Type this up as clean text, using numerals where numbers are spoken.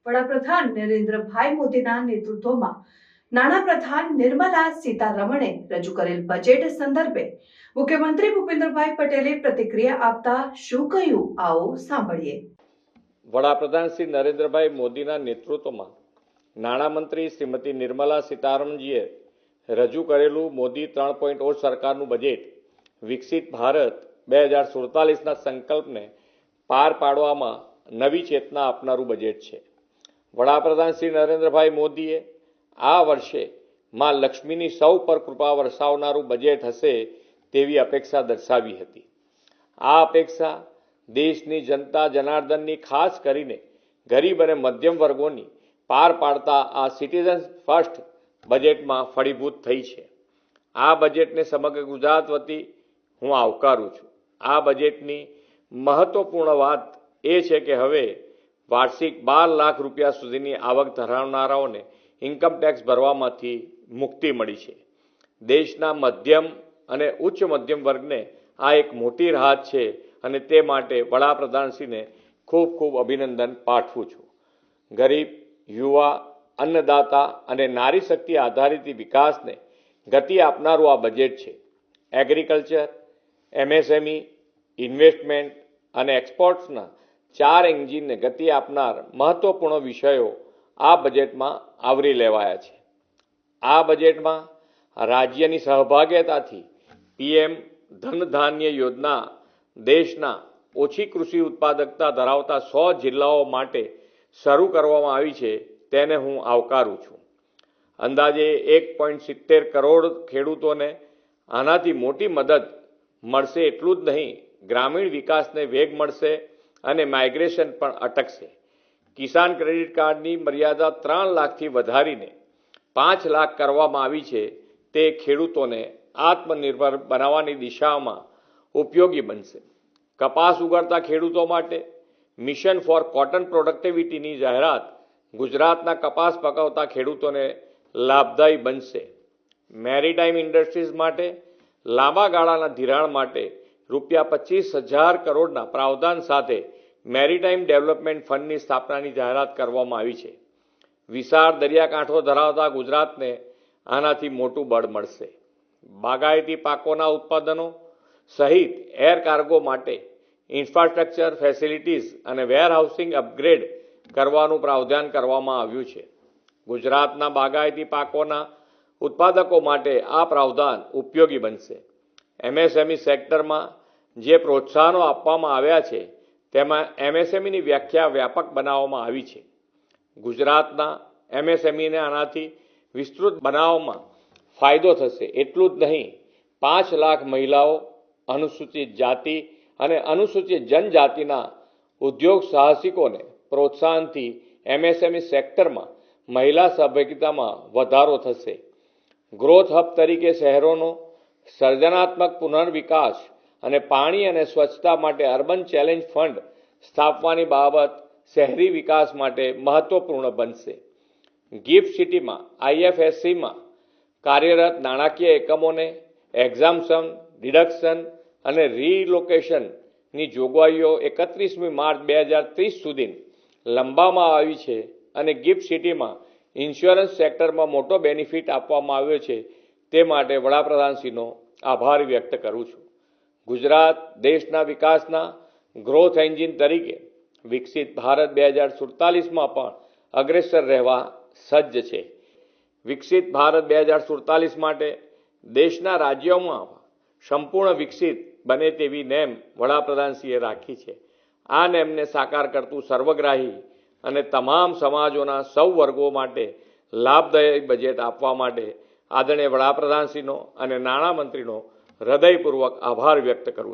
વડાપ્રધાન નરેન્દ્રભાઈ મોદીના નેતૃત્વમાં નાણાપ્રધાન નિર્મલા સીતારમણે રજૂ કરેલ બજેટ સંદર્ભે મુખ્યમંત્રી ભૂપેન્દ્રભાઈ પટેલે પ્રતિક્રિયા આપતા શું કહ્યું, આવો સાંભળીએ। વડાપ્રધાન શ્રી નરેન્દ્રભાઈ મોદીના નેતૃત્વમાં નાણામંત્રી શ્રીમતી નિર્મલા સીતારમણજીએ રજૂ કરેલું મોદી 3.0 સરકારનું બજેટ વિકસિત ભારત 2047ના સંકલ્પને પાર પાડવામાં નવી ચેતના આપનારું બજેટ છે। વડાપ્રધાન શ્રી નરેન્દ્રભાઈ મોદીએ આ વર્ષે માં લક્ષ્મીની સૌ પર કૃપા વરસાવનારું બજેટ હશે તેવી અપેક્ષા દર્શાવી હતી। આ અપેક્ષા દેશની જનતા જનાર્દનની ખાસ કરીને ગરીબ અને મધ્યમ વર્ગોની પાર પાડતા આ સિટીઝન ફર્સ્ટ બજેટમાં ફળીભૂત થઈ છે। આ બજેટને સમગ્ર ગુજરાત વતી હું આવકારું છું। આ બજેટની મહત્વપૂર્ણ વાત એ છે કે હવે વાર્ષિક 12 લાખ રૂપિયા સુધીની આવક ધરાવનારાઓને ઇન્કમ ટેક્સ ભરવામાંથી મુક્તિ મળી છે। દેશના મધ્યમ અને ઉચ્ચ મધ્યમ વર્ગને આ એક મોટી રાહત છે અને તે માટે વડાપ્રધાનશ્રીને ખૂબ ખૂબ અભિનંદન પાઠવું છું। ગરીબ, યુવા, અન્નદાતા અને નારી શક્તિ આધારિત વિકાસને ગતિ આપનારું આ બજેટ છે। એગ્રીકલ્ચર, એમએસએમઈ, ઇન્વેસ્ટમેન્ટ અને એક્સપોર્ટ્સના 4 એન્જિનને ગતિ આપનાર મહત્વપૂર્ણ વિષયો આ બજેટમાં આવરી લેવાયા છે। આ બજેટમાં રાજ્યની સહભાગિતાથી પીએમ ધન ધાન્ય યોજના દેશના ઓછી કૃષિ ઉત્પાદકતા ધરાવતા 100 જિલ્લાઓ માટે શરૂ કરવામાં આવી છે, તેને હું આવકારું છું। અંદાજે 1.70 કરોડ ખેડૂતોને આનાથી મોટી મદદ મળશે। એટલું જ નહીં, ગ્રામીણ વિકાસને વેગ મળશે અને માઇગ્રેશન પણ અટકશે। કિસાન ક્રેડિટ કાર્ડની મર્યાદા 3 લાખથી વધારીને 5 લાખ કરવામાં આવી છે, તે ખેડૂતોને આત્મનિર્ભર બનાવવાની દિશામાં ઉપયોગી બનશે। કપાસ ઉગાડતા ખેડૂતો માટે મિશન ફોર કોટન પ્રોડક્ટિવિટીની જાહેરાત ગુજરાતના કપાસ પકવતા ખેડૂતોને લાભદાયી બનશે। મેરીટાઈમ ઇન્ડસ્ટ્રીઝ માટે લાંબા ગાળાના ધિરાણ માટે ₹25,000 કરોડના પ્રાવધાન સાથે મેરીટાઈમ ડેવલપમેન્ટ ફંડની સ્થાપનાની જાહેરાત કરવામાં આવી છે। વિશાળ દરિયાકાંઠો ધરાવતા ગુજરાતને આનાથી મોટું બળ મળશે। બાગાયતી પાકોના ઉત્પાદનો સહિત એર કાર્ગો માટે ઇન્ફ્રાસ્ટ્રક્ચર ફેસિલિટીઝ અને વેરહાઉસિંગ અપગ્રેડ કરવાનું પ્રાવધાન કરવામાં આવ્યું છે। ગુજરાતના બાગાયતી પાકોના ઉત્પાદકો માટે આ પ્રાવધાન ઉપયોગી બનશે। એમએસએમઈ સેક્ટરમાં જે પ્રોત્સાહનો આપવામાં આવ્યા છે તેમાં એમએસએમઈની વ્યાખ્યા વ્યાપક બનાવવામાં આવી છે। ગુજરાતના એમએસએમઈને આનાથી વિસ્તૃત બનાવવામાં ફાયદો થશે। એટલું જ નહીં, 5 લાખ મહિલાઓ, અનુસૂચિત જાતિ અને અનુસૂચિત જનજાતિના ઉદ્યોગ સાહસિકોને પ્રોત્સાહનથી એમએસએમઈ સેક્ટરમાં મહિલા સહભાગિતામાં વધારો થશે। ગ્રોથ હબ તરીકે શહેરોનો સર્જનાત્મક પુનર્વિકાસ અને પાણી અને સ્વચ્છતા માટે અર્બન ચેલેન્જ ફંડ સ્થાપવાની બાબત શહેરી વિકાસ માટે મહત્વપૂર્ણ બનશે। ગિફ્ટ સિટીમાં આઈએફએસસીમાં કાર્યરત નાણાકીય એકમોને એક્ઝામ્પશન, ડિડક્શન અને રીલોકેશનની જોગવાઈઓ 31મી માર્ચ 2030 સુધી લંબાવવામાં આવી છે અને ગિફ્ટ સિટીમાં ઇન્સ્યોરન્સ સેક્ટરમાં મોટો બેનિફિટ આપવામાં આવ્યો છે, તે માટે વડાપ્રધાનશ્રીનો આભાર વ્યક્ત કરું છું। ગુજરાત દેશના વિકાસના ગ્રોથ એન્જિન તરીકે વિકસિત ભારત 2047માં પણ અગ્રેસર રહેવા સજ્જ છે। વિકસિત ભારત 2047 માટે દેશના રાજ્યોમાં સંપૂર્ણ વિકસિત બને તેવી નેમ વડાપ્રધાનશ્રીએ રાખી છે। આ નેમને સાકાર કરતું સર્વગ્રાહી અને તમામ સમાજોના સૌ વર્ગો માટે લાભદાયી બજેટ આપવા માટે આદરણીય વડાપ્રધાનશ્રીનો અને નાણામંત્રીનો હૃદયપૂર્વક આભાર વ્યક્ત કરું છું।